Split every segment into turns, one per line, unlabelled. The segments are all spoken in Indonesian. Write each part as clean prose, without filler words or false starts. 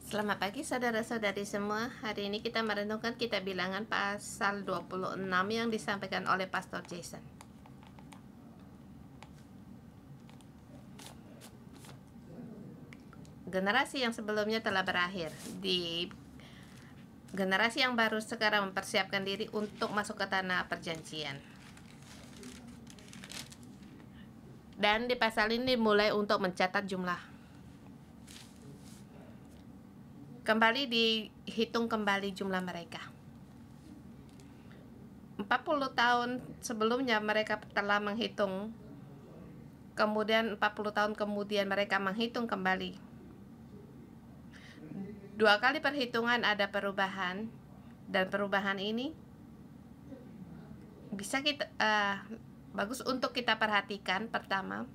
Selamat pagi saudara-saudari semua. Hari ini kita merenungkan kitab Bilangan pasal 26 yang disampaikan oleh Pastor Jason. Generasi yang sebelumnya telah berakhir. Di generasi yang baru sekarang mempersiapkan diri untuk masuk ke tanah perjanjian. Dan di pasal ini dimulai untuk mencatat jumlah. Kembali dihitung kembali jumlah mereka. 40 tahun sebelumnya mereka telah menghitung. Kemudian 40 tahun kemudian mereka menghitung kembali. 2 kali perhitungan ada perubahan, dan perubahan ini bisa kita bagus untuk kita perhatikan. Pertama,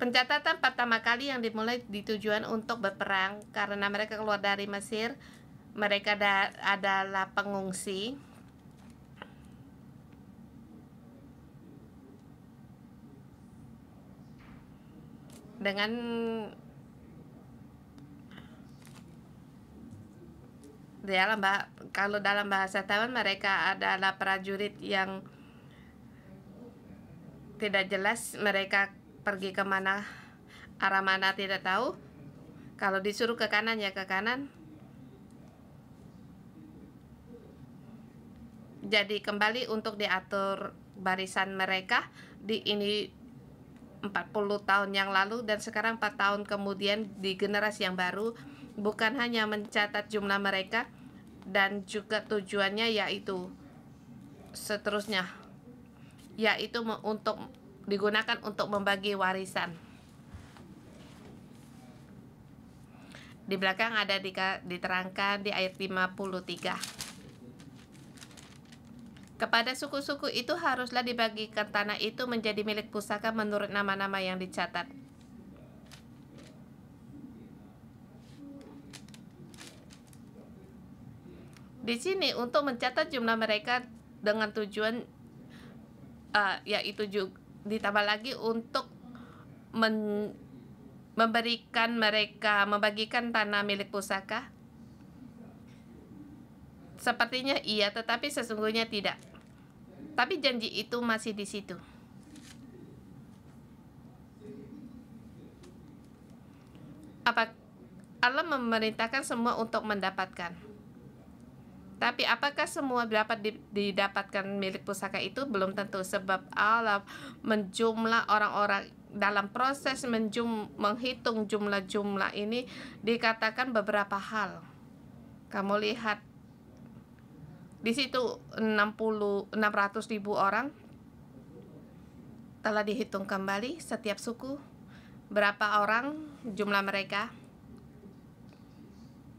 pencatatan pertama kali yang dimulai ditujuan untuk berperang karena mereka keluar dari Mesir. Mereka adalah pengungsi. Kalau dalam bahasa Taiwan, mereka adalah prajurit yang tidak jelas. Mereka pergi kemana, arah mana tidak tahu. Kalau disuruh ke kanan ya ke kanan. Jadi kembali untuk diatur barisan mereka ini 40 tahun yang lalu, dan sekarang 4 tahun kemudian di generasi yang baru, bukan hanya mencatat jumlah mereka, dan juga tujuannya yaitu seterusnya, yaitu untuk digunakan untuk membagi warisan. Di belakang ada diterangkan di ayat 53. Kepada suku-suku itu haruslah dibagikan tanah itu menjadi milik pusaka menurut nama-nama yang dicatat. Di sini untuk mencatat jumlah mereka dengan tujuan yaitu juga ditambah lagi untuk membagikan tanah milik pusaka. Sepertinya iya, tetapi sesungguhnya tidak. Tapi janji itu masih di situ. Allah memerintahkan semua untuk mendapatkan. Tapi apakah semua dapat didapatkan milik pusaka itu? Belum tentu, sebab Allah menjumlah orang-orang. Dalam proses menghitung jumlah-jumlah ini dikatakan beberapa hal. Kamu lihat di situ 600.000 orang telah dihitung kembali, setiap suku berapa orang jumlah mereka.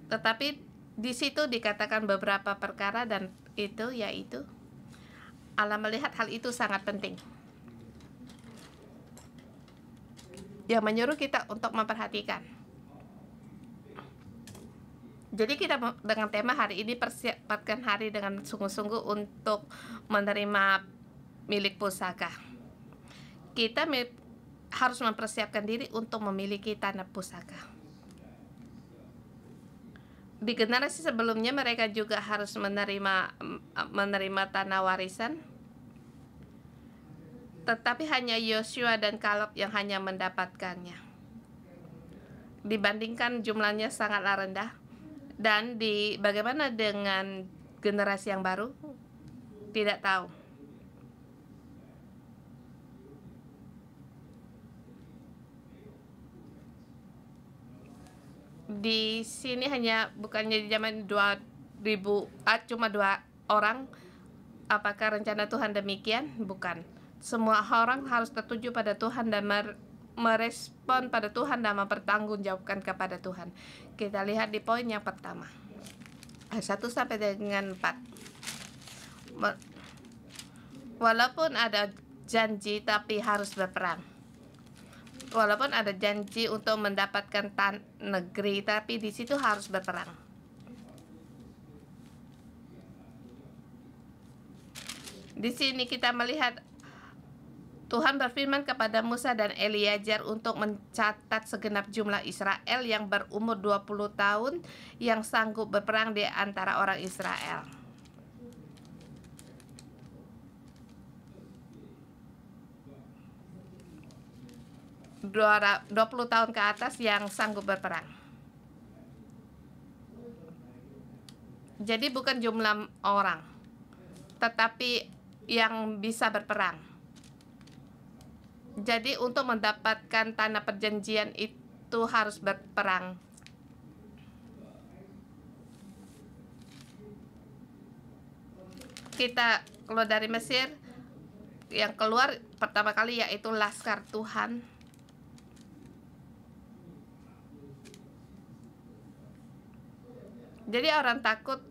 Tetapi di situ dikatakan beberapa perkara, dan yaitu Allah melihat hal itu sangat penting, yang menyuruh kita untuk memperhatikan. Jadi kita dengan tema hari ini, persiapkan hari dengan sungguh-sungguh untuk menerima milik pusaka. Kita harus mempersiapkan diri untuk memiliki tanah pusaka. Di generasi sebelumnya mereka juga harus menerima tanah warisan. Tetapi hanya Yosua dan Kaleb yang hanya mendapatkannya. Dibandingkan jumlahnya sangatlah rendah. Dan bagaimana dengan generasi yang baru? Tidak tahu. Di sini bukannya di zaman 2000 cuma 2 orang. Apakah rencana Tuhan demikian? Bukan. Semua orang harus tertuju pada Tuhan dan merespon pada Tuhan dan mempertanggungjawabkan kepada Tuhan. Kita lihat di poin yang pertama, 1 sampai dengan 4. Walaupun ada janji, tapi harus berperang. Walaupun ada janji untuk mendapatkan negeri, tapi di situ harus berperang. Di sini kita melihat Tuhan berfirman kepada Musa dan Eliezer untuk mencatat segenap jumlah Israel yang berumur 20 tahun yang sanggup berperang di antara orang Israel. Dua 20 tahun ke atas yang sanggup berperang. Jadi bukan jumlah orang, tetapi yang bisa berperang. Jadi untuk mendapatkan tanah perjanjian itu harus berperang. Kita keluar dari Mesir, yang keluar pertama kali yaitu laskar Tuhan. Jadi orang takut,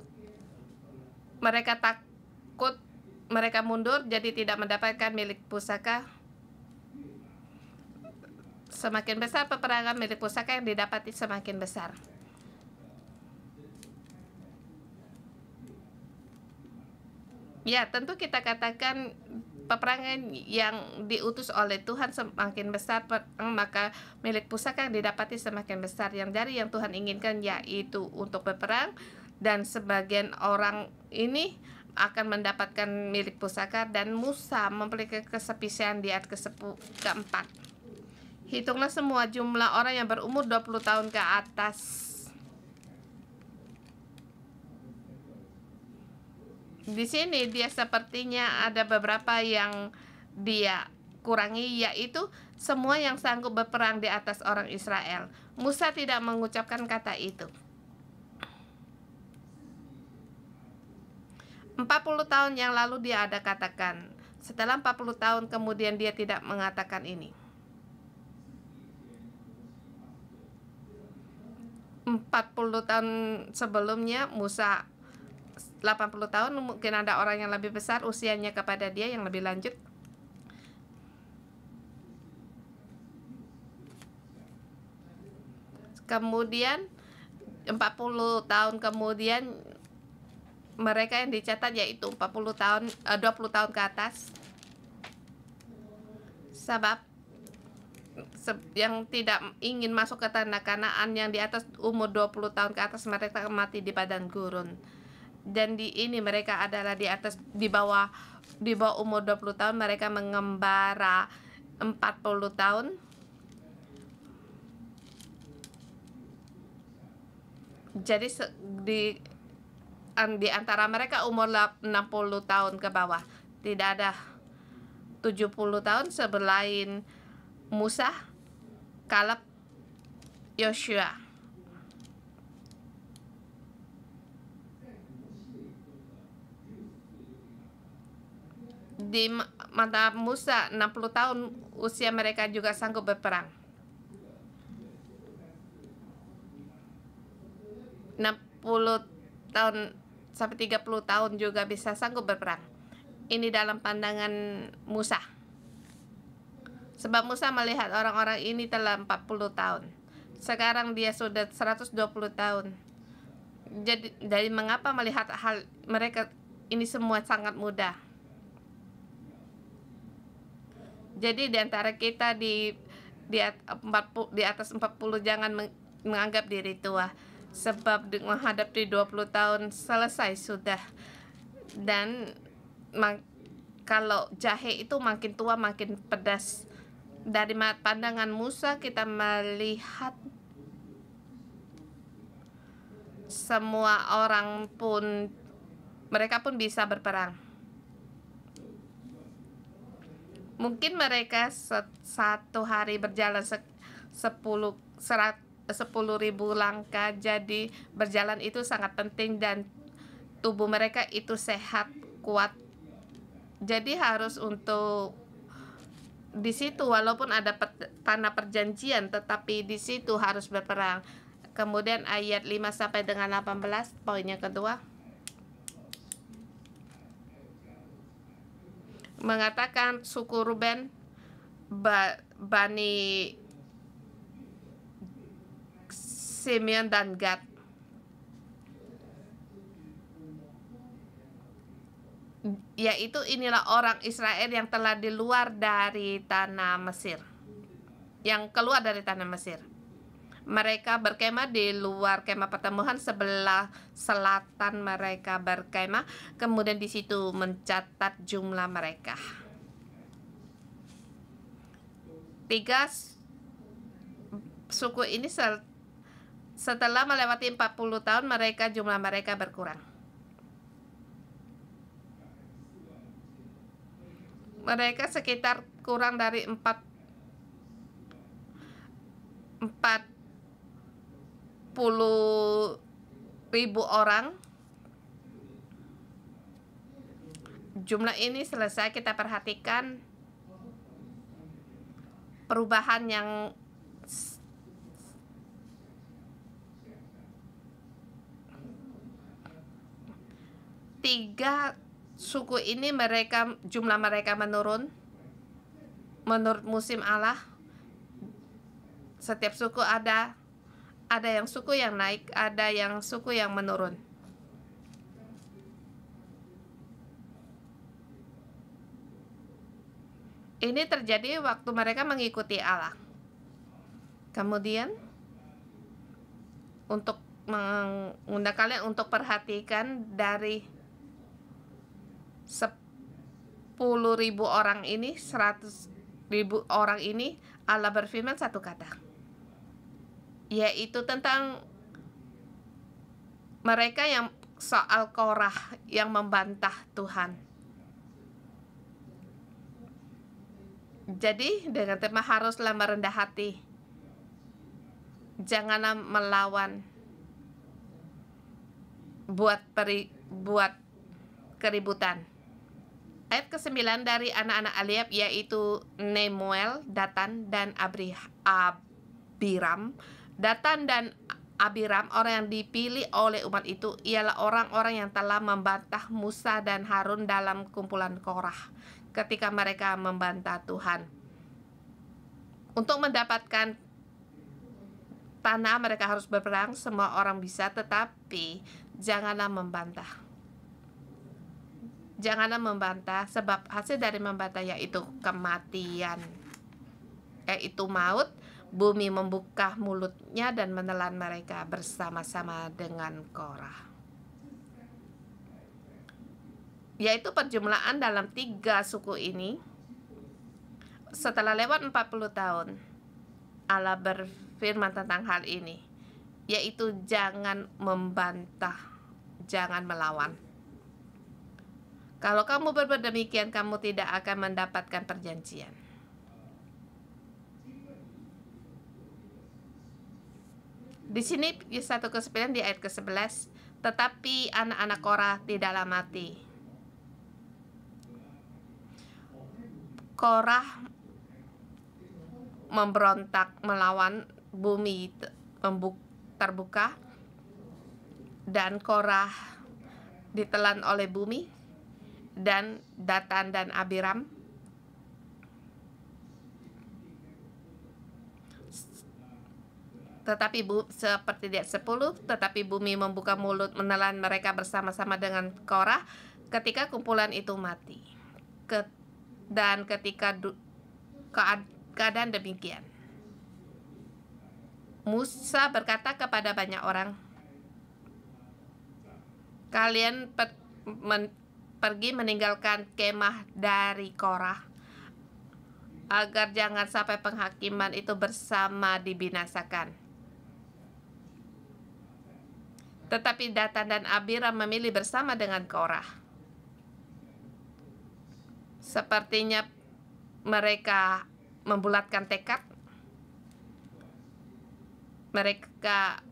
mereka takut, mereka mundur, jadi tidak mendapatkan milik pusaka. Semakin besar peperangan, milik pusaka yang didapati semakin besar. Ya, tentu kita katakan peperangan yang diutus oleh Tuhan semakin besar, maka milik pusaka yang didapati semakin besar. Yang dari yang Tuhan inginkan yaitu untuk berperang, dan sebagian orang ini akan mendapatkan milik pusaka, dan Musa memiliki kesepian di ayat keempat. Hitunglah semua jumlah orang yang berumur 20 tahun ke atas. Di sini dia sepertinya ada beberapa yang dia kurangi, yaitu semua yang sanggup berperang di atas orang Israel. Musa tidak mengucapkan kata itu. 40 tahun yang lalu dia ada katakan. Setelah 40 tahun kemudian dia tidak mengatakan ini. 40 tahun sebelumnya Musa 80 tahun, mungkin ada orang yang lebih besar usianya kepada dia yang lebih lanjut. Kemudian 40 tahun kemudian mereka yang dicatat yaitu 20 tahun ke atas. Sebab yang tidak ingin masuk ke tanah Kanaan yang di atas umur 20 tahun ke atas, mereka mati di padang gurun. Dan di ini mereka adalah di bawah umur 20 tahun, mereka mengembara 40 tahun. Jadi di antara mereka umur 60 tahun ke bawah. Tidak ada 70 tahun selain Musa, Kaleb, Yosua. Di mata Musa 60 tahun usia mereka juga sanggup berperang. 60 tahun sampai 30 tahun juga bisa sanggup berperang. Ini dalam pandangan Musa. Sebab Musa melihat orang-orang ini telah 40 tahun. Sekarang dia sudah 120 tahun. Jadi dari mengapa melihat hal mereka ini semua sangat mudah. Jadi di antara kita di atas 40 jangan menganggap diri tua, sebab menghadapi 20 tahun selesai sudah. Dan kalau jahe itu makin tua makin pedas. Dari pandangan Musa kita melihat semua orang pun, mereka pun bisa berperang. Mungkin mereka satu hari berjalan 10.000 langkah. Jadi berjalan itu sangat penting dan tubuh mereka itu sehat, kuat. Jadi harus untuk di situ walaupun ada tanah perjanjian, tetapi di situ harus berperang. Kemudian ayat 5 sampai dengan 18, poin yang kedua. Mengatakan suku Ruben, Bani Simeon dan Gad. yaitu inilah orang Israel yang telah di luar dari tanah Mesir, yang keluar dari tanah Mesir. Mereka berkemah di luar kemah pertemuan, sebelah selatan mereka berkemah, kemudian di situ mencatat jumlah mereka. 3 suku ini setelah melewati 40 tahun jumlah mereka berkurang. Mereka sekitar kurang dari 40.000 orang. Jumlah ini selesai kita perhatikan perubahan yang tiga suku ini jumlah mereka menurun menurut musim Allah. Setiap suku ada yang suku yang naik, ada yang suku yang menurun. Ini terjadi waktu mereka mengikuti Allah. Kemudian untuk mengundang kalian untuk perhatikan dari 10.000 orang ini, 100.000 orang ini, Allah berfirman satu kata, yaitu tentang mereka yang soal Korah yang membantah Tuhan. Jadi dengan tema haruslah merendah hati, janganlah melawan, buat keributan. Ayat ke-9 dari anak-anak Eliab, yaitu Nemuel, Datan, dan Abiram. Datan dan Abiram, orang yang dipilih oleh umat itu, ialah orang-orang yang telah membantah Musa dan Harun dalam kumpulan Korah ketika mereka membantah Tuhan. Untuk mendapatkan tanah mereka harus berperang, semua orang bisa, tetapi janganlah membantah. Janganlah membantah, sebab hasil dari membantah yaitu kematian, yaitu maut. Bumi membuka mulutnya dan menelan mereka bersama-sama dengan Korah. Yaitu perjumlahan dalam 3 suku ini. Setelah lewat 40 tahun, Allah berfirman tentang hal ini, yaitu jangan membantah, jangan melawan. Kalau kamu berbuat demikian, kamu tidak akan mendapatkan perjanjian. Di sini 1:9 di ayat ke-11, tetapi anak-anak Korah tidaklah mati. Korah memberontak melawan, bumi terbuka, dan Korah ditelan oleh bumi, dan Datan dan Abiram seperti di ayat 10, tetapi bumi membuka mulut menelan mereka bersama-sama dengan Korah ketika kumpulan itu mati. Dan ketika keadaan demikian, Musa berkata kepada banyak orang, kalian pergi meninggalkan kemah dari Korah, agar jangan sampai penghakiman itu bersama dibinasakan. Tetapi Datan dan Abiram memilih bersama dengan Korah. Sepertinya mereka membulatkan tekad. Mereka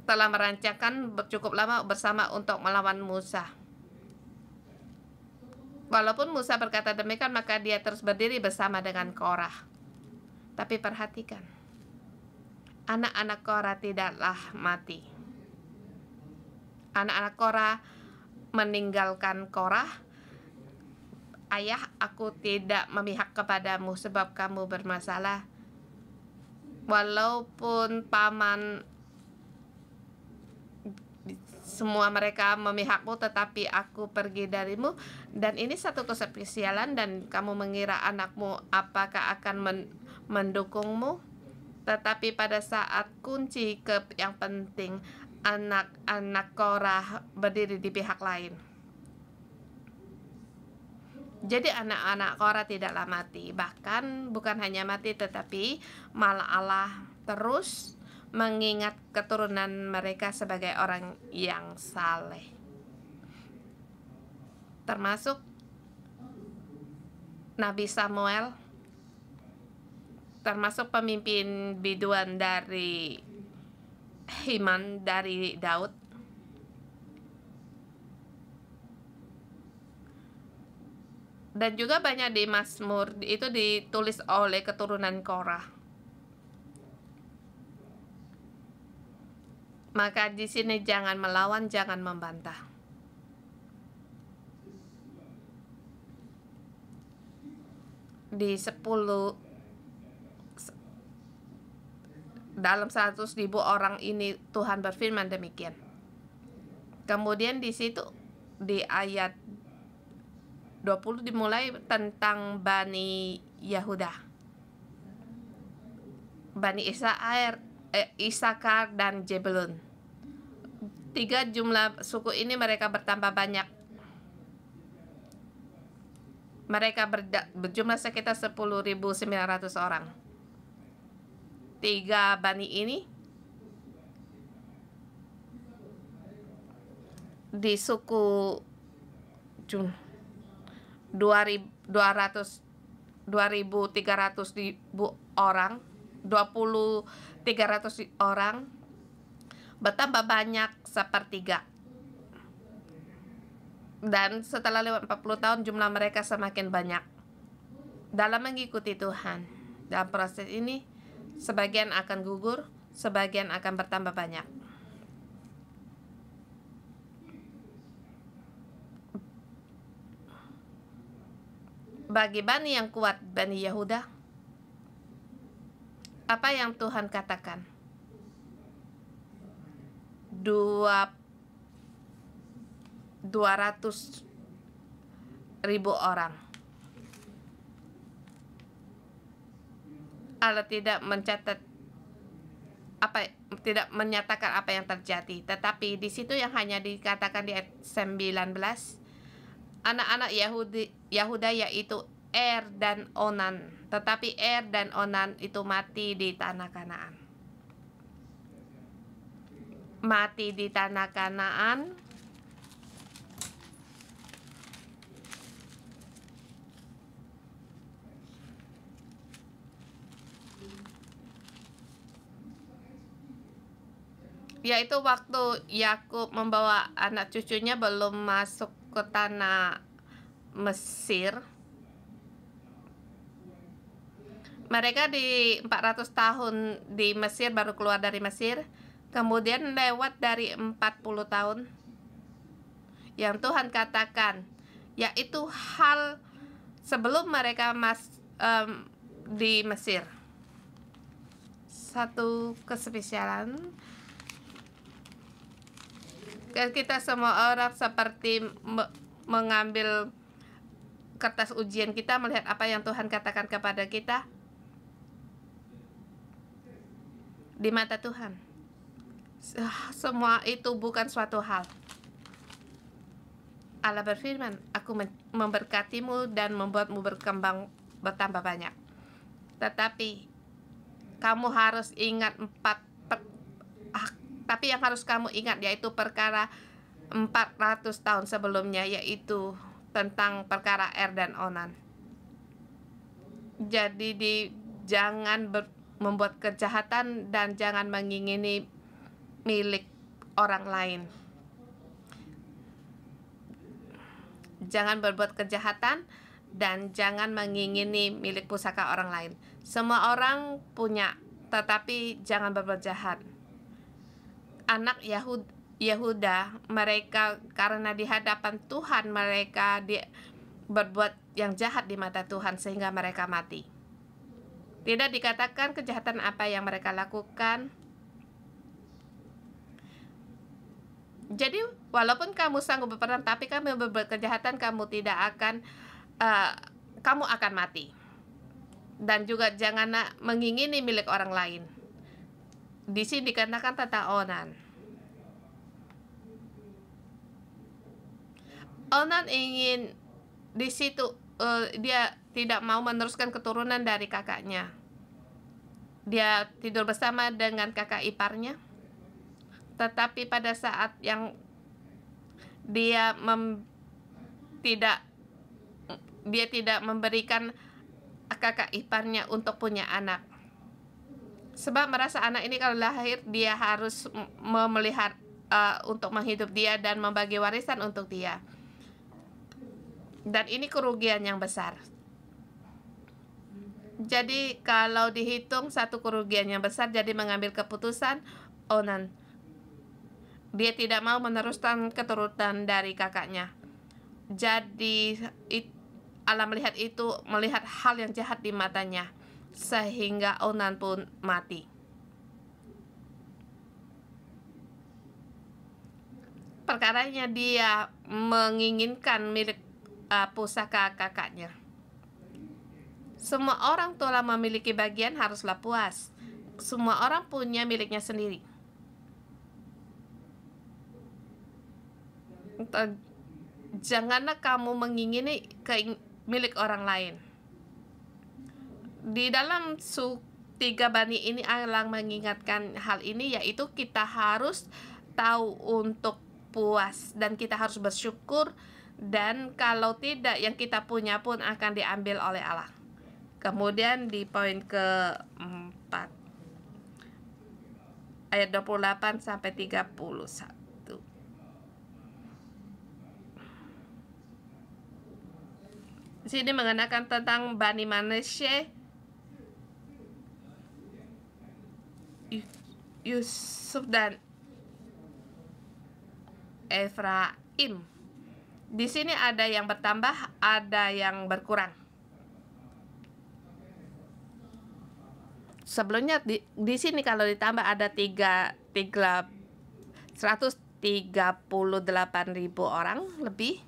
telah merancangkan cukup lama bersama untuk melawan Musa. Walaupun Musa berkata demikian, maka dia terus berdiri bersama dengan Korah. Tapi perhatikan, anak-anak Korah tidaklah mati. Anak-anak Korah meninggalkan Korah. Ayah, aku tidak memihak kepadamu sebab kamu bermasalah. Walaupun paman semua mereka memihakmu, tetapi aku pergi darimu. Dan ini satu kespesialan, dan kamu mengira anakmu apakah akan mendukungmu. Tetapi pada saat kunci yang penting, anak-anak Korah berdiri di pihak lain. Jadi anak-anak Korah tidaklah mati. Bahkan bukan hanya mati, tetapi malah Allah terus mengingat keturunan mereka sebagai orang yang saleh. Termasuk Nabi Samuel, termasuk pemimpin biduan dari Himan dari Daud. Dan juga banyak di Mazmur itu ditulis oleh keturunan Korah. Maka di sini jangan melawan, jangan membantah. Di 10 dalam 100.000 orang ini Tuhan berfirman demikian. Kemudian di situ di ayat 20 dimulai tentang Bani Yehuda, Bani Isakar dan Zebulun. 3 jumlah suku ini mereka bertambah banyak. Mereka berjumlah sekitar 10.900 orang. 3 bani ini di suku 2.300.000 orang, 2.300 orang bertambah banyak sepertiga. Dan setelah lewat 40 tahun jumlah mereka semakin banyak. Dalam mengikuti Tuhan, dalam proses ini sebagian akan gugur, sebagian akan bertambah banyak. Bagi bani yang kuat, Bani Yehuda, apa yang Tuhan katakan? 200.000 orang. Allah tidak mencatat tidak menyatakan apa yang terjadi, tetapi di situ yang hanya dikatakan di ayat 19, anak-anak Yehuda yaitu Er dan Onan, tetapi Er dan Onan itu mati di tanah Kanaan. Mati di tanah Kanaan. Yaitu waktu Yakub membawa anak cucunya belum masuk ke tanah Mesir. Mereka di 400 tahun di Mesir, baru keluar dari Mesir. Kemudian lewat dari 40 tahun yang Tuhan katakan, yaitu hal sebelum mereka di Mesir. Satu kespesialan. Kita semua orang seperti mengambil kertas ujian kita, melihat apa yang Tuhan katakan kepada kita. Di mata Tuhan, semua itu bukan suatu hal. Allah berfirman, aku memberkatimu dan membuatmu berkembang bertambah banyak. Tetapi kamu harus ingat tapi yang harus kamu ingat yaitu perkara 400 tahun sebelumnya, yaitu tentang perkara Er dan Onan. Jadi jangan membuat kejahatan dan jangan mengingini milik orang lain. Jangan berbuat kejahatan dan jangan mengingini milik pusaka orang lain. Semua orang punya, tetapi jangan berbuat jahat. Anak Yehuda, mereka karena di hadapan Tuhan mereka berbuat yang jahat di mata Tuhan sehingga mereka mati. Tidak dikatakan kejahatan apa yang mereka lakukan. Jadi walaupun kamu sanggup berperang, tapi kamu berbuat kejahatan, kamu akan mati. Dan juga janganlah mengingini milik orang lain. Di sini dikatakan tentang Onan. Onan ingin di situ dia tidak mau meneruskan keturunan dari kakaknya. Dia tidur bersama dengan kakak iparnya. Tetapi pada saat yang dia tidak memberikan kakak iparnya untuk punya anak. Sebab merasa anak ini kalau lahir dia harus memelihara untuk menghidup dia dan membagi warisan untuk dia. Dan ini kerugian yang besar. Jadi kalau dihitung satu kerugian yang besar, jadi mengambil keputusan Onan. Dia tidak mau meneruskan keturunan dari kakaknya. Jadi Allah melihat itu, melihat hal yang jahat di matanya, sehingga Onan pun mati. Perkaranya dia menginginkan milik pusaka kakaknya. Semua orang telah memiliki bagian, haruslah puas. Semua orang punya miliknya sendiri. Janganlah kamu mengingini milik orang lain. Di dalam 3 Bani ini Allah mengingatkan hal ini, yaitu kita harus tahu untuk puas dan kita harus bersyukur, dan kalau tidak yang kita punya pun akan diambil oleh Allah. Kemudian di poin ke-4 ayat 28 sampai 31. Di sini mengenakan tentang Bani Manasye, Yusuf dan Efraim. Di sini ada yang bertambah, ada yang berkurang. Sebelumnya di sini kalau ditambah ada 138.000 orang lebih.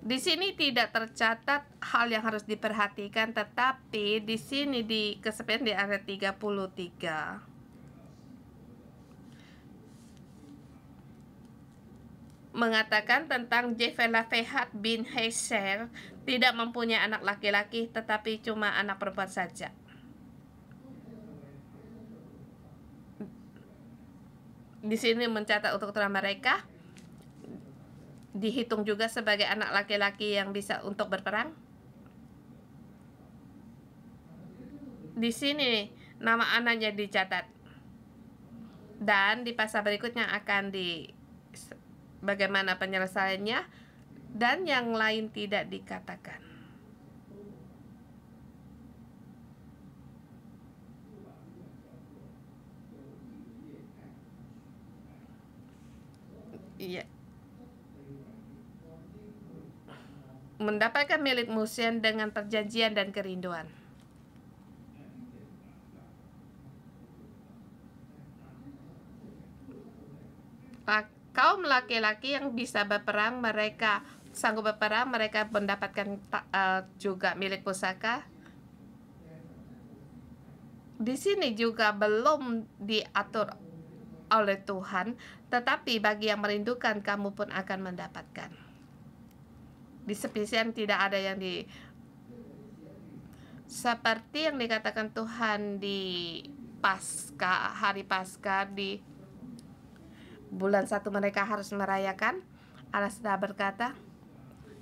Di sini tidak tercatat hal yang harus diperhatikan, tetapi di sini di kesepian di ayat 33 mengatakan tentang Jefelafehat bin Heser tidak mempunyai anak laki-laki, tetapi cuma anak perempuan saja. Di sini mencatat untuk keturunan mereka dihitung juga sebagai anak laki-laki yang bisa untuk berperang. Di sini nama anaknya dicatat, dan di pasal berikutnya akan bagaimana penyelesaiannya, dan yang lain tidak dikatakan. Iya. Mendapatkan milik Musyen dengan perjanjian dan kerinduan. Kaum laki-laki yang bisa berperang, mereka sanggup berperang, mereka mendapatkan juga milik pusaka. Di sini juga belum diatur oleh Tuhan, tetapi bagi yang merindukan, kamu pun akan mendapatkan. Di spesial tidak ada yang seperti yang dikatakan Tuhan di hari Paskah, di bulan 1 mereka harus merayakan. Allah sudah berkata,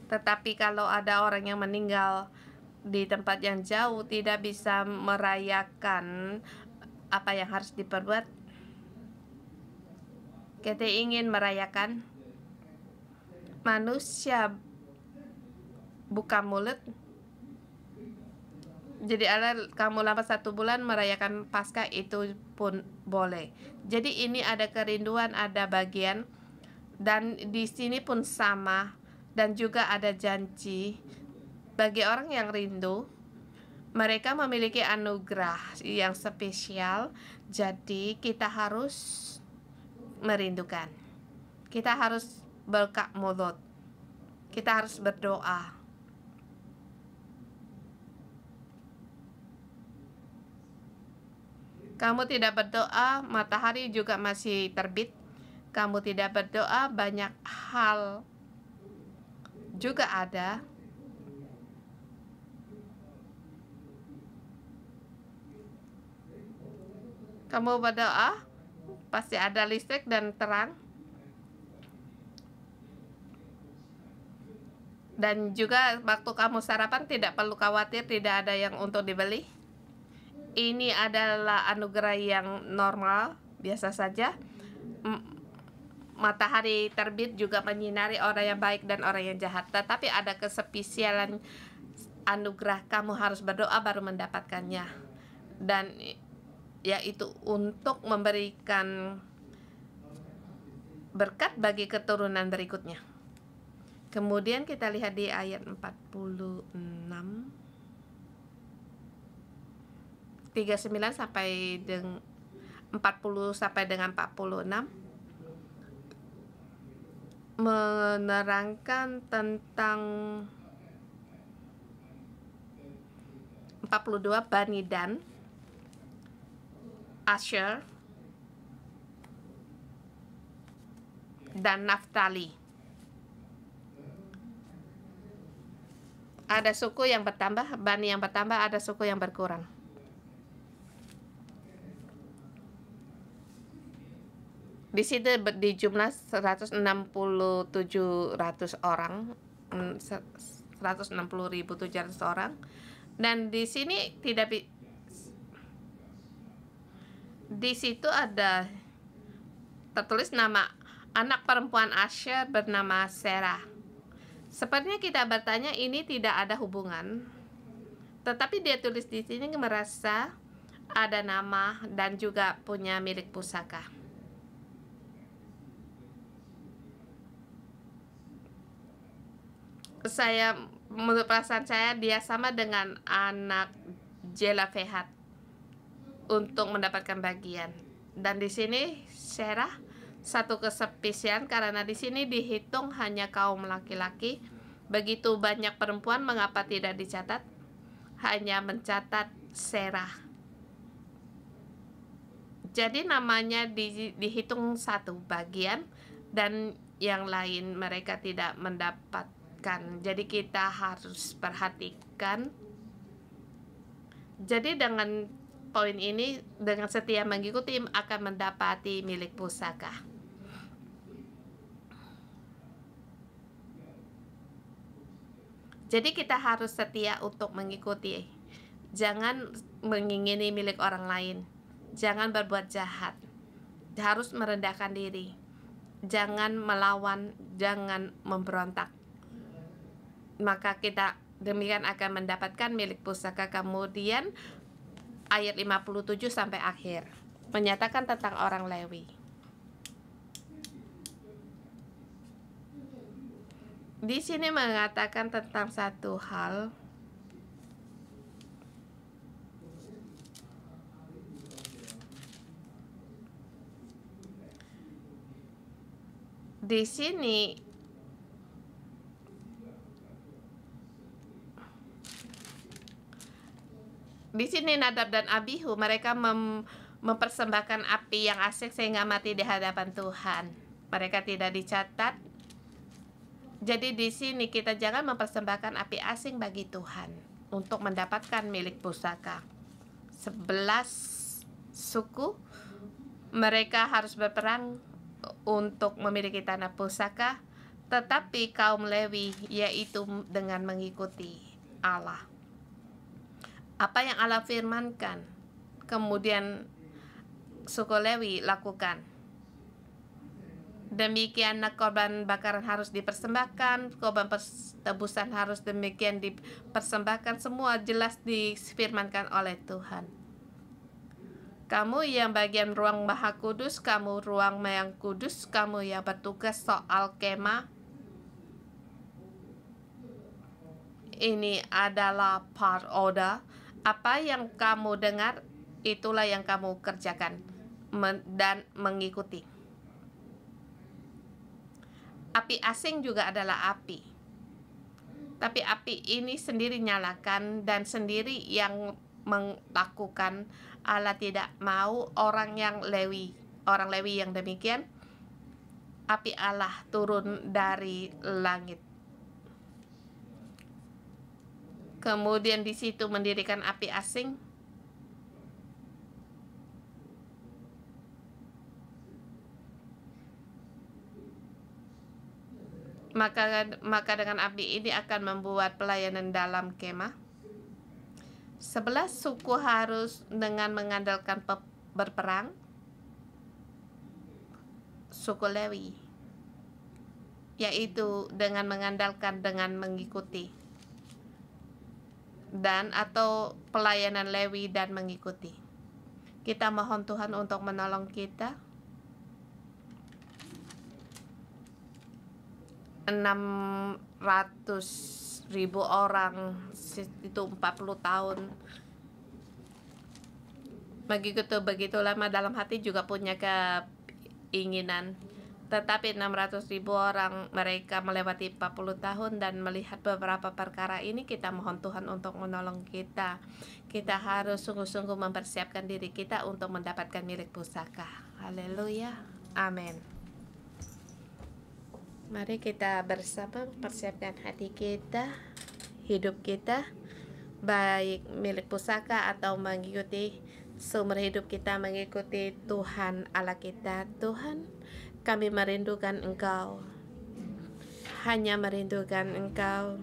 tetapi kalau ada orang yang meninggal di tempat yang jauh, tidak bisa merayakan apa yang harus diperbuat. Kita ingin merayakan, manusia buka mulut. Jadi kamu lama 1 bulan merayakan Paskah, itu pun boleh. Jadi ini ada kerinduan, ada bagian, dan di sini pun sama, dan juga ada janji bagi orang yang rindu. Mereka memiliki anugerah yang spesial, jadi kita harus merindukan. Kita harus buka mulut. Kita harus berdoa. Kamu tidak berdoa, matahari juga masih terbit. Kamu tidak berdoa, banyak hal juga ada. Kamu berdoa, pasti ada listrik dan terang. Dan juga waktu kamu sarapan tidak perlu khawatir tidak ada yang untuk dibeli. Ini adalah anugerah yang normal, biasa saja. Matahari terbit juga menyinari orang yang baik dan orang yang jahat. Tetapi ada kespesialan anugerah, kamu harus berdoa baru mendapatkannya. Dan yaitu untuk memberikan berkat bagi keturunan berikutnya. Kemudian kita lihat di ayat 39 sampai dengan 40 sampai dengan 46 menerangkan tentang 42 Bani Dan, Asher, dan Naftali. Ada suku yang bertambah, Bani yang bertambah, ada suku yang berkurang. Di situ di jumlah 167.000 orang, 160.700 orang. Dan di sini di situ ada tertulis nama anak perempuan Asher bernama Serah. Sepertinya kita bertanya, ini tidak ada hubungan, tetapi dia tulis di sini merasa ada nama dan juga punya milik pusaka. Menurut perasaan saya, dia sama dengan anak Jelafehat untuk mendapatkan bagian. Dan di sini Serah satu kespesialan karena di sini dihitung hanya kaum laki-laki. Begitu banyak perempuan, mengapa tidak dicatat? Hanya mencatat Serah. Jadi namanya dihitung satu bagian dan yang lain mereka tidak mendapatkan. Jadi kita harus perhatikan. Jadi dengan poin ini, dengan setia mengikuti akan mendapati milik pusaka. Jadi kita harus setia untuk mengikuti. Jangan mengingini milik orang lain. Jangan berbuat jahat. Harus merendahkan diri. Jangan melawan, jangan memberontak. Maka kita demikian akan mendapatkan milik pusaka. Kemudian ayat 57 sampai akhir menyatakan tentang orang Lewi. Di sini mengatakan tentang satu hal. Di sini Nadab dan Abihu mereka mempersembahkan api yang asik sehingga mati di hadapan Tuhan. Mereka tidak dicatat. Jadi di sini kita jangan mempersembahkan api asing bagi Tuhan untuk mendapatkan milik pusaka. 11 suku mereka harus berperang untuk memiliki tanah pusaka, tetapi kaum Lewi yaitu dengan mengikuti Allah. Apa yang Allah firmankan, kemudian suku Lewi lakukan. Demikian korban bakaran harus dipersembahkan, korban tebusan harus demikian dipersembahkan, semua jelas difirmankan oleh Tuhan. Kamu yang bagian ruang maha kudus, kamu ruang yang kudus, kamu yang bertugas soal kemah. Ini adalah part order. Apa yang kamu dengar, itulah yang kamu kerjakan dan mengikuti. Api asing juga adalah api, tapi api ini sendiri nyalakan dan sendiri yang melakukan. Allah tidak mau orang Lewi yang demikian. Api Allah turun dari langit. Kemudian di situ mendirikan api asing. Maka dengan api ini akan membuat pelayanan dalam kemah. 11 suku harus dengan mengandalkan berperang. Suku Lewi, yaitu dengan mengandalkan dengan mengikuti, dan atau pelayanan Lewi dan mengikuti. Kita mohon Tuhan untuk menolong kita. 600.000 orang itu 40 tahun. Begitu lama dalam hati juga punya keinginan. Tetapi 600.000 orang mereka melewati 40 tahun dan melihat beberapa perkara ini. Kita mohon Tuhan untuk menolong kita. Kita harus sungguh-sungguh mempersiapkan diri kita untuk mendapatkan milik pusaka. Haleluya. Amin. Mari kita bersama mempersiapkan hati kita, hidup kita, baik milik pusaka atau mengikuti sumber hidup kita, mengikuti Tuhan Allah kita. Tuhan, kami merindukan Engkau, hanya merindukan Engkau.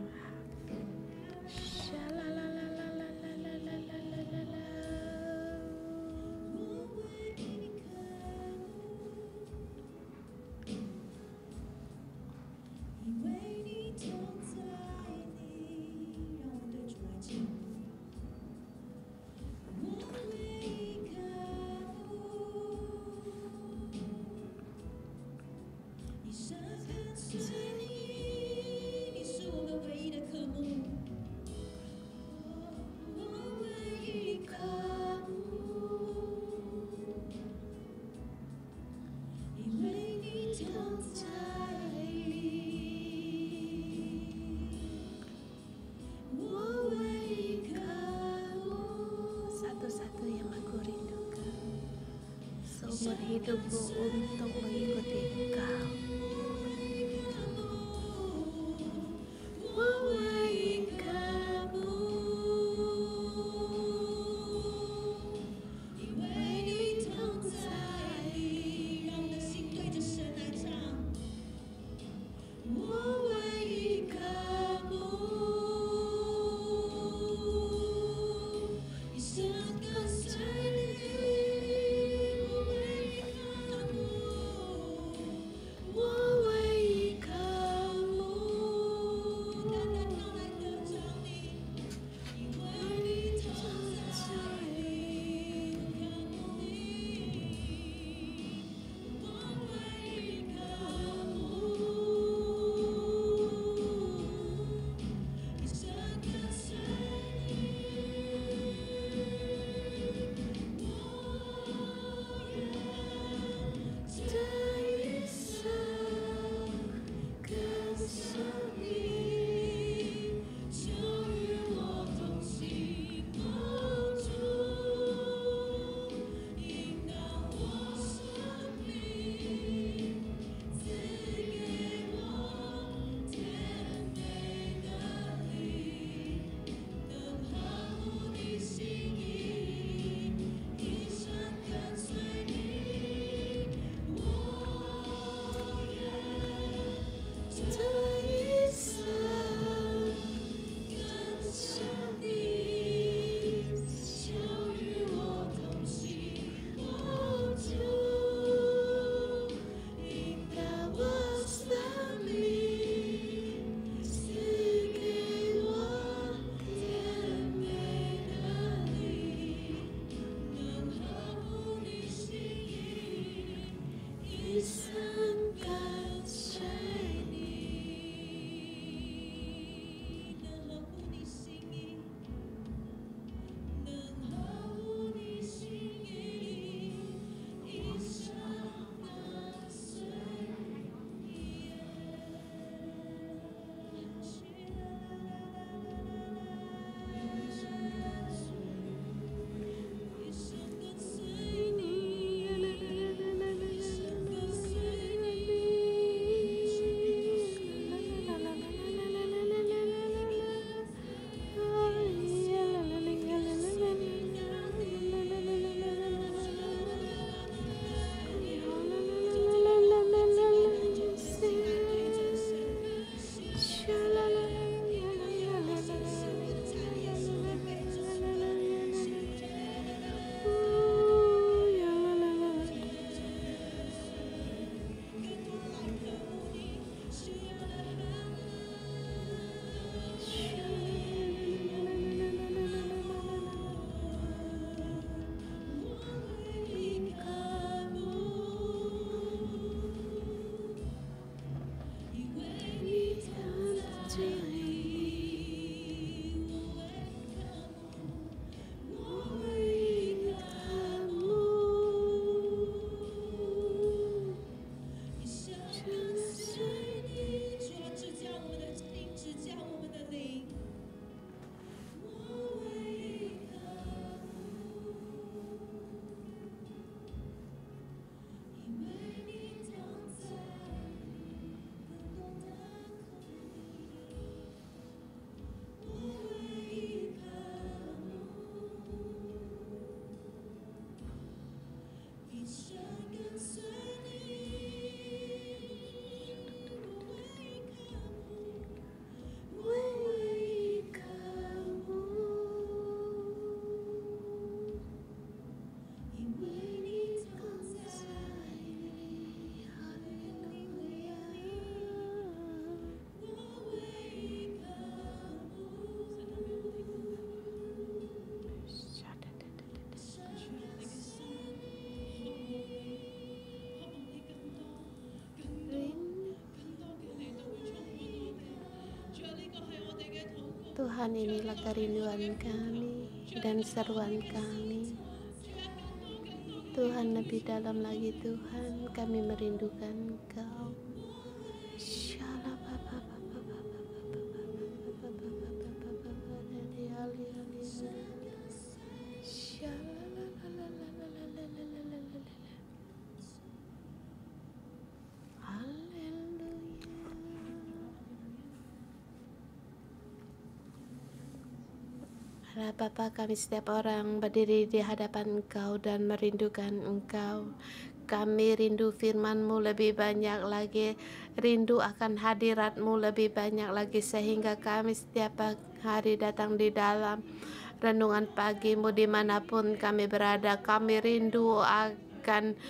Seumur hidupku untuk mengikuti Engkau. Tuhan, inilah kerinduan kami dan seruan kami. Tuhan, lebih dalam lagi Tuhan, kami merindukan Engkau. Bapa, kami setiap orang berdiri di hadapan Engkau dan merindukan Engkau. Kami rindu firman-Mu lebih banyak lagi, rindu akan hadirat-Mu lebih banyak lagi, sehingga kami setiap hari datang di dalam renungan pagi-Mu dimanapun kami berada. Kami rindu akan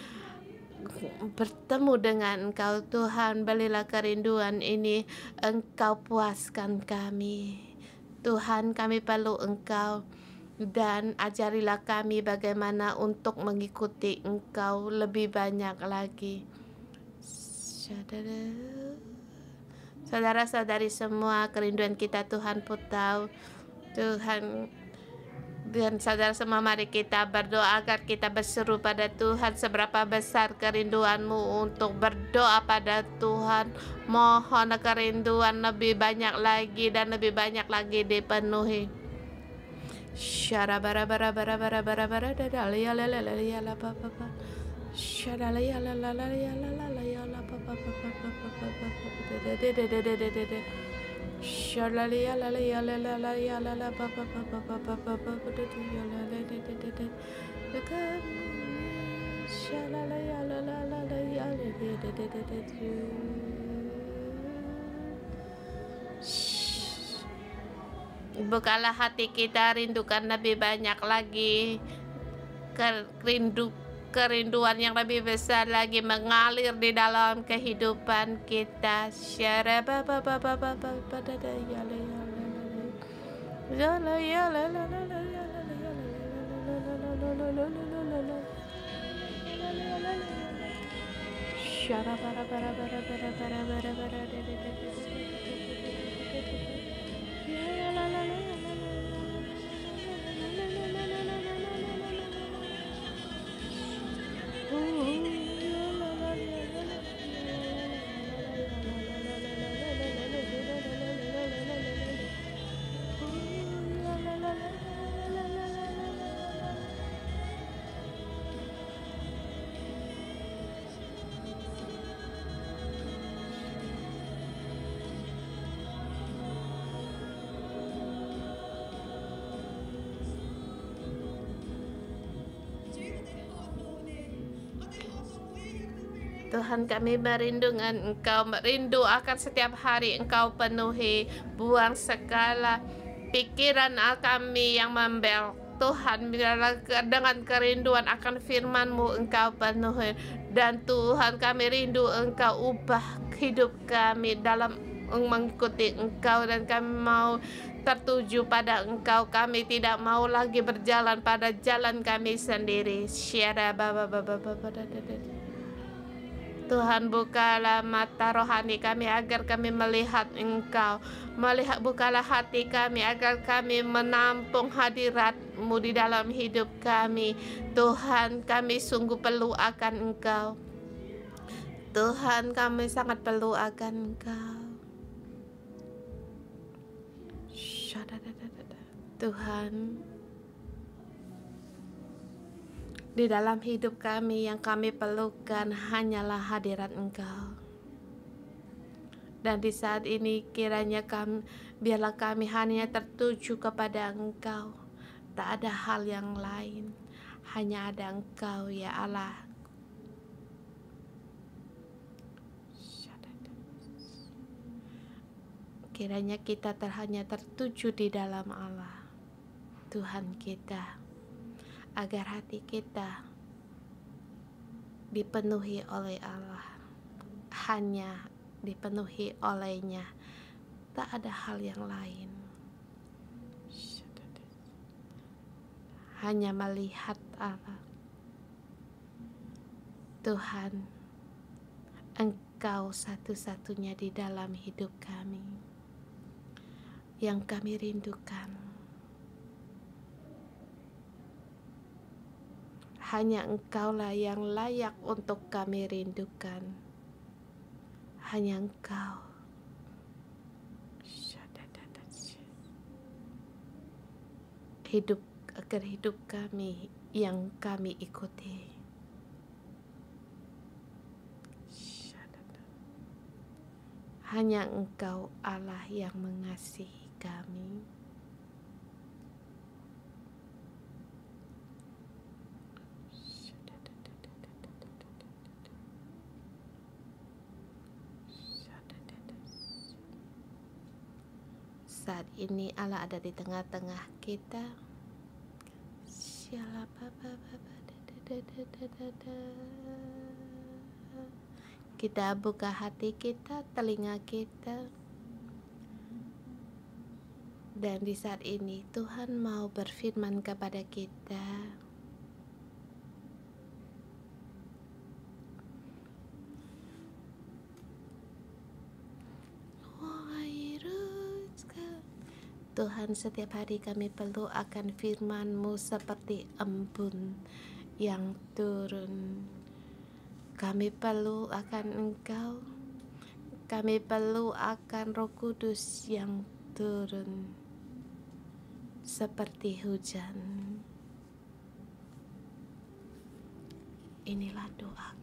bertemu dengan Engkau. Tuhan, berilah kerinduan ini, Engkau puaskan kami. Tuhan, kami perlu Engkau, dan ajarilah kami bagaimana untuk mengikuti Engkau lebih banyak lagi. Saudara-saudari semua, kerinduan kita Tuhan pun tahu. Tuhan, dan saudara semua, mari kita berdoa agar kita berseru pada Tuhan. Seberapa besar kerinduan-Mu untuk berdoa pada Tuhan. Mohon kerinduan lebih banyak lagi dan lebih banyak lagi dipenuhi. Syara bara bara bara bara bara bara dadali ala la la la la pa pa pa. Syara la la la la la la la la pa pa pa pa pa pa pa pa de de de de de de de. Syara la la la la la la la la la pa pa pa pa pa pa pa pa pa de de la la de de de de. Dekat syara la la la la la la la de de de de de. Bukalah hati kita, rindukan lebih banyak lagi, kerinduan yang lebih besar lagi mengalir di dalam kehidupan kita. Syara ba ba ba ba ba ba ba da da ya la ya la ya la la la la ya la ya la syara bara bara bara bara bara bara bara de de de de. Tuhan, kami merindukan Engkau, merindu akan setiap hari Engkau penuhi, buang segala pikiran kami yang membel. Tuhan, biarlah dengan kerinduan akan firman-Mu Engkau penuhi. Dan Tuhan, kami rindu Engkau ubah hidup kami dalam mengikuti Engkau, dan kami mau tertuju pada Engkau. Kami tidak mau lagi berjalan pada jalan kami sendiri. Syara baba baba baba da da da. Tuhan, bukalah mata rohani kami agar kami melihat Engkau. Bukalah hati kami agar kami menampung hadirat-Mu di dalam hidup kami. Tuhan, kami sungguh perlu akan Engkau. Tuhan, kami sangat perlu akan Engkau. Tuhan, di dalam hidup kami yang kami perlukan hanyalah hadirat Engkau. Dan di saat ini kiranya biarlah kami hanya tertuju kepada Engkau. Tak ada hal yang lain, hanya ada Engkau ya Allah. Kiranya kita hanya tertuju di dalam Allah, Tuhan kita, agar hati kita dipenuhi oleh Allah, hanya dipenuhi oleh-Nya, tak ada hal yang lain. Hanya melihat Allah. Tuhan, Engkau satu-satunya di dalam hidup kami. yang kami rindukan. Hanya Engkaulah yang layak untuk kami rindukan. Hanya Engkau. Agar hidup kami yang kami ikuti. Hanya Engkau Allah yang mengasihi kami. Saat ini Allah ada di tengah-tengah kita. Kita buka hati kita, telinga kita. Dan di saat ini Tuhan mau berfirman kepada kita. Tuhan, setiap hari kami perlu akan firman-Mu seperti embun yang turun. Kami perlu akan Engkau. Kami perlu akan Roh Kudus yang turun seperti hujan. Inilah doaku.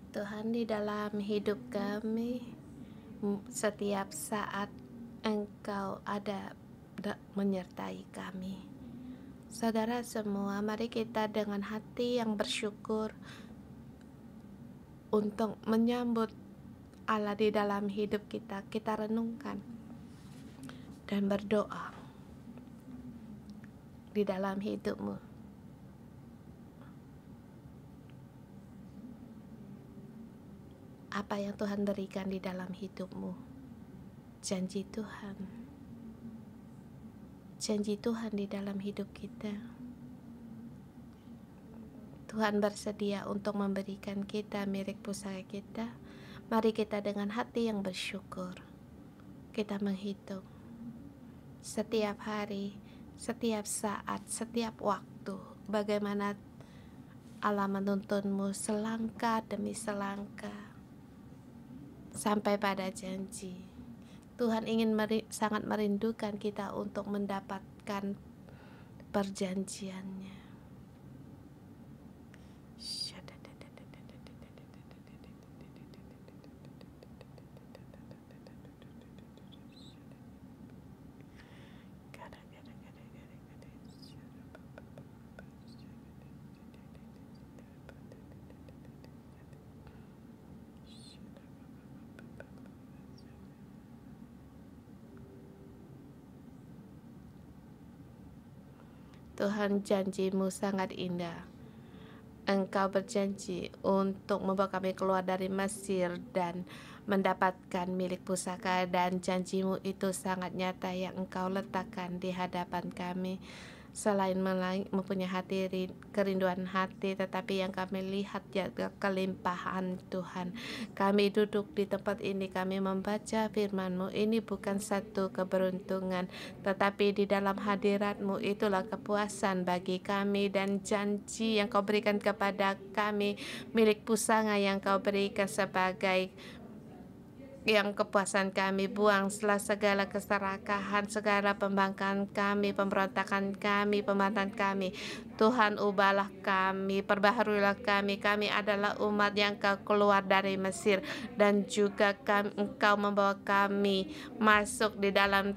Tuhan, di dalam hidup kami, setiap saat Engkau ada menyertai kami. Saudara semua, mari kita dengan hati yang bersyukur untuk menyambut Allah di dalam hidup kita. Kita renungkan dan berdoa di dalam hidupmu. Apa yang Tuhan berikan di dalam hidupmu? Janji Tuhan. Janji Tuhan di dalam hidup kita. Tuhan bersedia untuk memberikan kita milik pusaka kita. Mari kita dengan hati yang bersyukur. Kita menghitung setiap hari, setiap saat, setiap waktu. Bagaimana Allah menuntunmu selangkah demi selangkah. Sampai pada janji. Tuhan ingin sangat merindukan kita untuk mendapatkan perjanjiannya. Tuhan, janji-Mu sangat indah. Engkau berjanji untuk membawa kami keluar dari Mesir dan mendapatkan milik pusaka, dan janji-Mu itu sangat nyata yang Engkau letakkan di hadapan kami. Selain mempunyai kerinduan hati, tetapi yang kami lihat juga kelimpahan Tuhan. Kami duduk di tempat ini, kami membaca firman-Mu. Ini bukan satu keberuntungan, tetapi di dalam hadirat-Mu itulah kepuasan bagi kami, dan janji yang Kau berikan kepada kami, milik pusaka yang Kau berikan sebagai yang kepuasan kami. Buang setelah segala keserakahan, segala pembangkangan kami, pemberontakan kami, pembantaian kami. Tuhan, ubahlah kami, perbaharuilah kami. Kami adalah umat yang Kau keluar dari Mesir, dan juga Engkau membawa kami masuk di dalam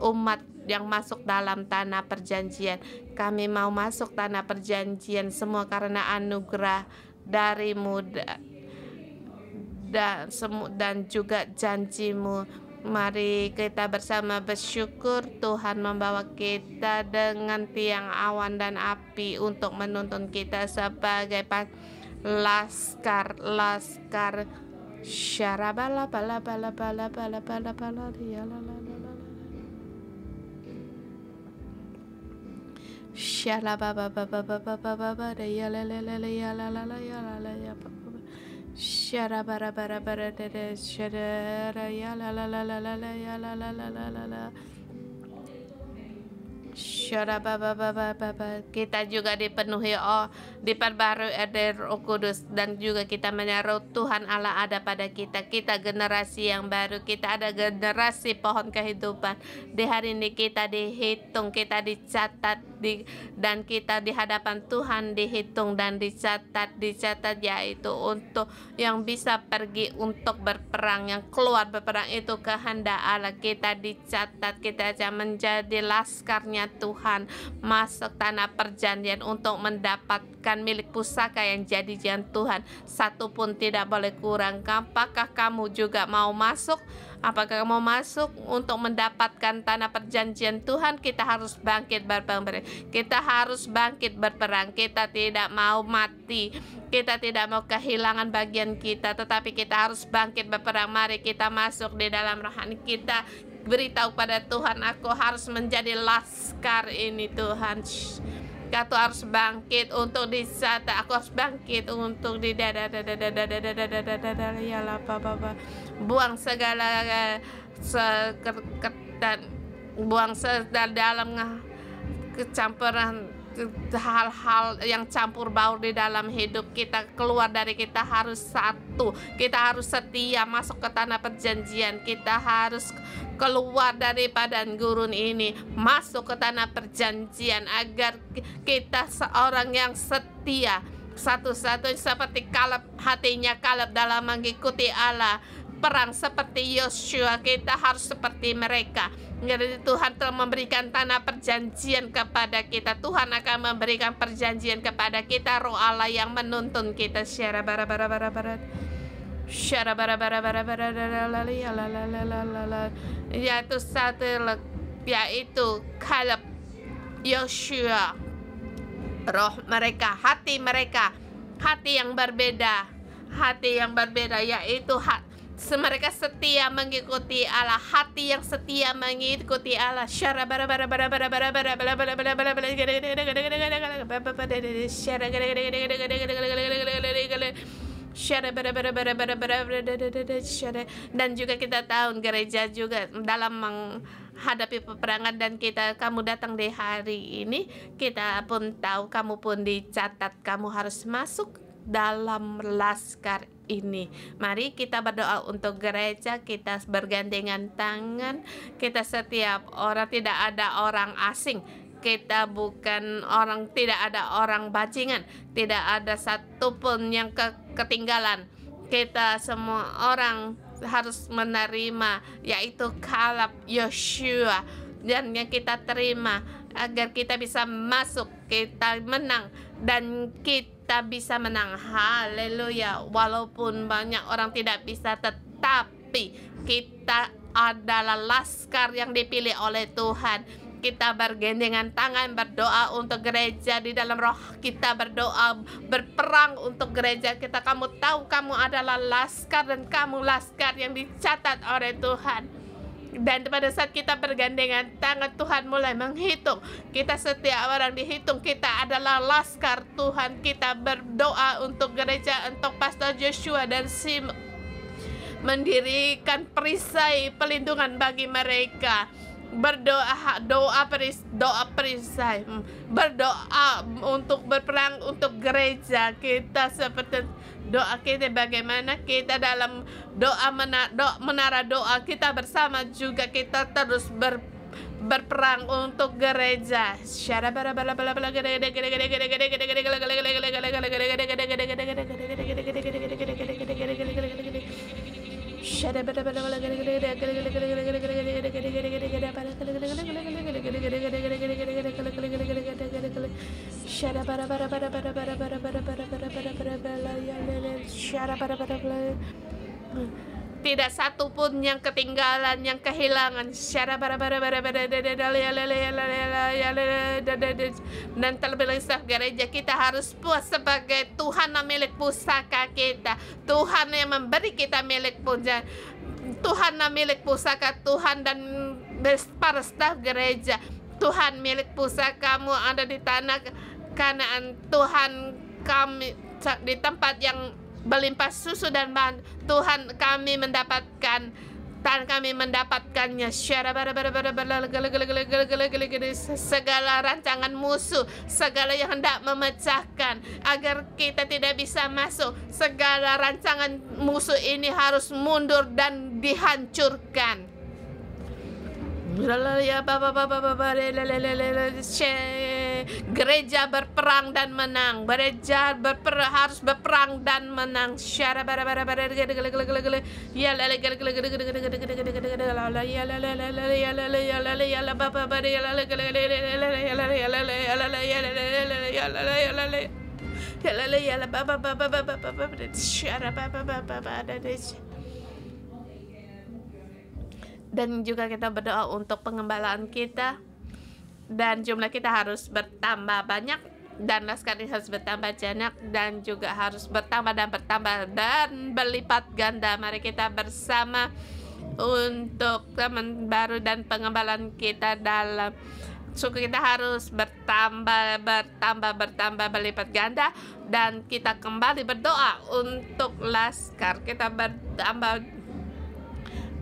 umat yang masuk dalam tanah perjanjian. Kami mau masuk tanah perjanjian semua karena anugerah darimu dan juga janjimu. Mari kita bersama bersyukur. Tuhan membawa kita dengan tiang awan dan api untuk menuntun kita sebagai laskar. Syarabala bala bala bala bala bala bala ya la la la la. Shalababa baba baba baba ya la la la ya la la la ya la la ya. Sharabara bara bara de shara ya la la la la la ya la la la la la. Kita juga dipenuhi diperbarui dari Roh Kudus, dan juga kita menaruh Tuhan Allah ada pada kita. Kita generasi yang baru, kita ada generasi pohon kehidupan. Di hari ini kita dihitung, kita dicatat dan kita di hadapan Tuhan dihitung dan dicatat yaitu untuk yang bisa pergi untuk berperang, yang keluar berperang itu kehendak Allah. Kita dicatat, kita akan menjadi laskarnya Tuhan, masuk tanah perjanjian untuk mendapatkan milik pusaka yang jadi Tuhan. Satu pun tidak boleh kurang. Apakah kamu juga mau masuk? Apakah kamu masuk untuk mendapatkan tanah perjanjian Tuhan? Kita harus bangkit berperang. Kita harus bangkit berperang. Kita tidak mau mati. Kita tidak mau kehilangan bagian kita, tetapi kita harus bangkit berperang. Mari kita masuk di dalam rohani kita. Beritahu pada Tuhan, aku harus menjadi laskar ini Tuhan. Kau harus bangkit untuk di saat aku harus bangkit untuk di buang segala buang dalam kecampuran hal-hal yang campur baur di dalam hidup kita. Keluar dari kita harus satu. Kita harus setia masuk ke tanah perjanjian. Kita harus keluar dari padang gurun ini, masuk ke tanah perjanjian agar kita seorang yang setia. Satu-satunya seperti Kaleb, hatinya Kaleb dalam mengikuti Allah. Perang seperti Yosua, kita harus seperti mereka. Jadi Tuhan telah memberikan tanah perjanjian kepada kita. Tuhan akan memberikan perjanjian kepada kita. Roh Allah yang menuntun kita. Yaitu satu, yaitu Kaleb, Yosua. Roh mereka, hati yang berbeda, yaitu mereka setia mengikuti Allah, hati yang setia mengikuti Allah. Dan juga kita tahu gereja juga dalam menghadapi peperangan, dan kamu datang di hari ini, kita pun tahu kamu pun dicatat, kamu harus masuk dalam laskar ini. Mari kita berdoa untuk gereja, kita bergandengan tangan, kita setiap orang, tidak ada orang asing, kita bukan orang, tidak ada orang bajingan, tidak ada satupun yang ketinggalan. Kita semua orang harus menerima, yaitu Kaleb, Yosua, dan yang kita terima agar kita bisa masuk, kita menang, dan kita bisa menang. Haleluya. Walaupun banyak orang tidak bisa, tetapi kita adalah laskar yang dipilih oleh Tuhan. Kita bergandengan tangan berdoa untuk gereja di dalam roh. Kita berdoa berperang untuk gereja kita. Kamu tahu kamu adalah laskar, dan kamu laskar yang dicatat oleh Tuhan. Dan pada saat kita bergandengan tangan, Tuhan mulai menghitung. Kita setiap orang dihitung. Kita adalah laskar Tuhan. Kita berdoa untuk gereja, untuk Pastor Joshua dan Sim, mendirikan perisai pelindungan bagi mereka. Berdoa, perisai, berdoa untuk berperang untuk gereja kita. Seperti doa kita, bagaimana kita dalam doa menara doa kita bersama juga, kita terus berperang untuk gereja. Tidak satu pun yang ketinggalan, yang kehilangan. Dan terlebih lagi staf gereja kita harus puas sebagai Tuhan yang milik pusaka kita, Tuhan yang memberi kita milik puja, Tuhan yang milik pusaka Tuhan dan para staf gereja. Tuhan milik pusakamu ada di tanah Kanaan, Tuhan kami di tempat yang berlimpah susu dan madu. Tuhan kami mendapatkan dan kami mendapatkannya. Segala rancangan musuh, segala yang hendak memecahkan agar kita tidak bisa masuk, segala rancangan musuh ini harus mundur dan dihancurkan. Gereja berperang dan menang. Gereja harus berperang dan menang. Dan juga kita berdoa untuk pengembalaan kita, dan jumlah kita harus bertambah banyak, dan laskar ini harus bertambah banyak, dan juga harus bertambah dan bertambah dan berlipat ganda. Mari kita bersama untuk teman baru dan pengembalaan kita dalam suku kita harus bertambah berlipat ganda, dan kita kembali berdoa untuk laskar kita bertambah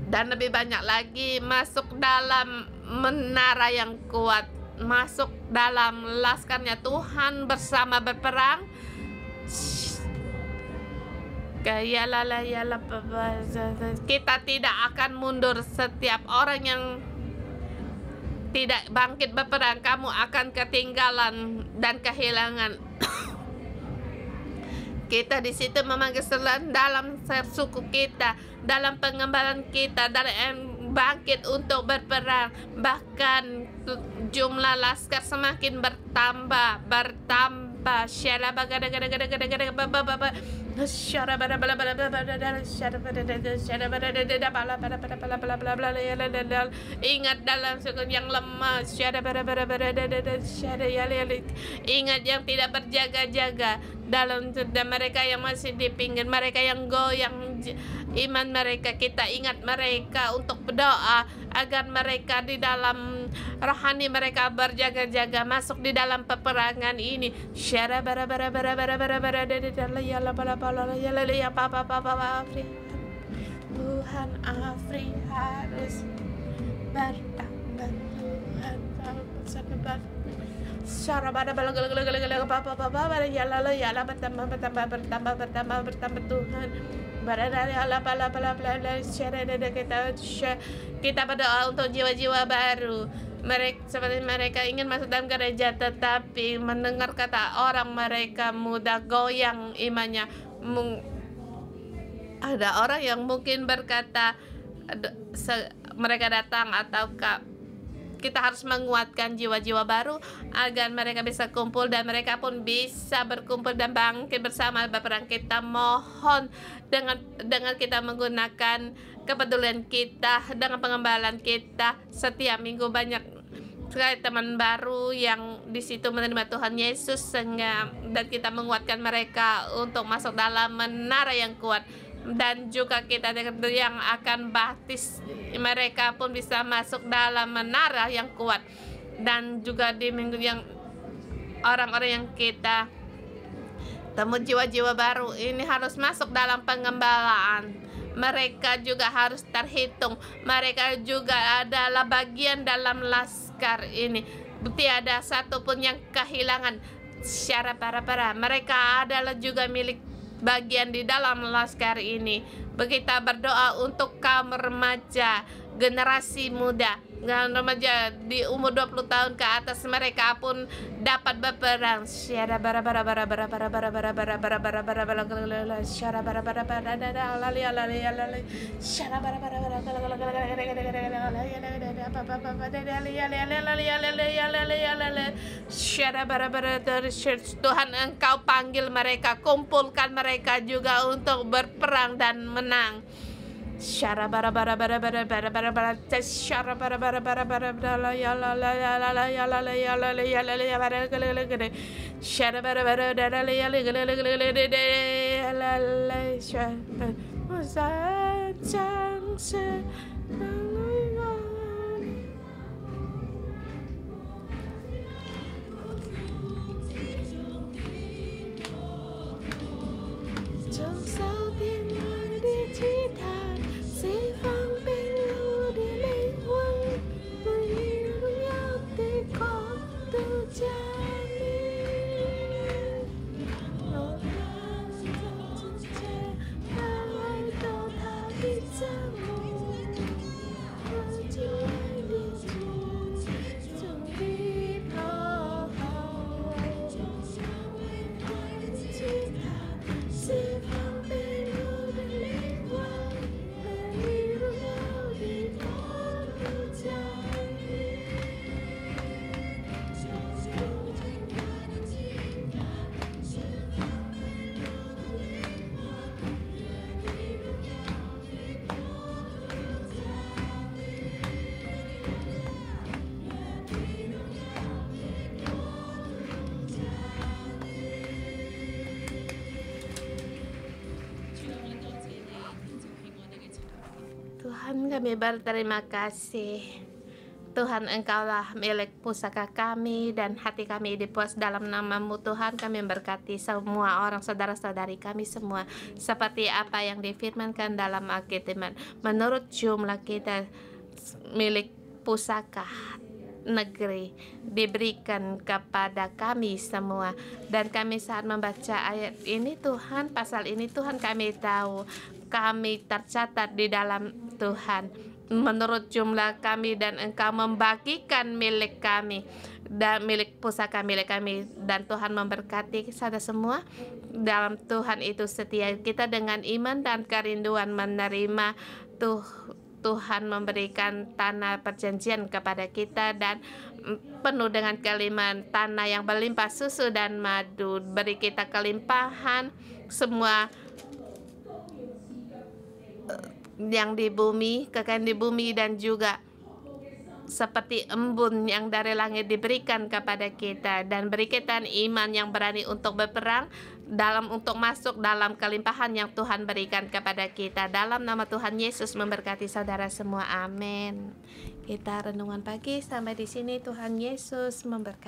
dan lebih banyak lagi masuk dalam menara yang kuat, masuk dalam laskarnya Tuhan bersama berperang. Kita tidak akan mundur. Setiap orang yang tidak bangkit berperang, kamu akan ketinggalan dan kehilangan. Kita di situ memanggil dalam suku kita, dalam pengembalaan kita, dalam bangkit untuk berperang. Bahkan jumlah laskar semakin bertambah. Ingat dalam suku yang lemah, ingat yang tidak berjaga-jaga, dalam mereka yang masih di pinggir, mereka yang goyang iman mereka. Kita ingat mereka untuk berdoa agar mereka di dalam rohani mereka berjaga-jaga masuk di dalam peperangan ini. Tuhan Afri harus bertambah. Tuhan. Kita berdoa untuk jiwa-jiwa baru. Mereka seperti mereka ingin masuk dalam gereja, tetapi mendengar kata orang mereka mudah goyang imannya. Ada orang yang mungkin berkata mereka datang, atau kita harus menguatkan jiwa-jiwa baru agar mereka bisa kumpul dan mereka pun bisa berkumpul dan bangkit bersama berperang. Kita mohon dengan kita menggunakan kepedulian kita, dengan pengembalaan kita setiap minggu, banyak sekali teman baru yang di situ menerima Tuhan Yesus, sehingga dan kita menguatkan mereka untuk masuk dalam menara yang kuat. Dan juga kita yang akan baptis, mereka pun bisa masuk dalam menara yang kuat. Dan juga di minggu yang orang-orang yang kita temu jiwa-jiwa baru ini harus masuk dalam pengembalaan. Mereka juga harus terhitung. Mereka juga adalah bagian dalam laskar ini. Tiada satupun yang kehilangan. Mereka adalah juga milik bagian di dalam laskar ini. Kita berdoa untuk kaum remaja, generasi muda, remaja di umur 20 tahun ke atas, mereka pun dapat berperang. Tuhan, Engkau panggil mereka, kumpulkan mereka juga untuk berperang dan menang. Shara bara bara bara bara bara bara bara shara bara bara bara bara bara ya la la ya la la ya la la ya la la ya la la ya bara gele gele gele shara bara bara da la ya la gele gele gele de la la shara musa chang se trong sâu tiếng nói đi chỉ thàn sẽ vang bên lưu đi lấy quân tôi yêu nhau để có từ cha đi nỗi đau trong che ta lại đâu tha đi cha mù chỉ lại đi chung đi thao chỉ thàn sẽ vang bên lưu đi lấy quân yêu nhau để có từ cha đi. Tuhan, kami berterima kasih. Tuhan, Engkaulah milik pusaka kami dan hati kami dipuas dalam nama-Mu. Tuhan, kami memberkati semua orang saudara-saudari kami semua seperti apa yang difirmankan dalam Alkitab. Menurut jumlah kita milik pusaka negeri diberikan kepada kami semua, dan kami saat membaca ayat ini Tuhan, pasal ini Tuhan, kami tahu kami tercatat di dalam Tuhan menurut jumlah kami, dan Engkau membagikan milik kami dan milik pusaka milik kami, dan Tuhan memberkati kita semua dalam Tuhan itu setia. Kita dengan iman dan kerinduan menerima Tuhan memberikan tanah perjanjian kepada kita dan penuh dengan kelimpahan tanah yang berlimpah susu dan madu. Beri kita kelimpahan semua yang di bumi, kekayaan di bumi, dan juga seperti embun yang dari langit diberikan kepada kita, dan beri kita iman yang berani untuk berperang untuk masuk dalam kelimpahan yang Tuhan berikan kepada kita. Dalam nama Tuhan Yesus memberkati saudara semua. Amin. Kita renungan pagi sampai di sini. Tuhan Yesus memberkati.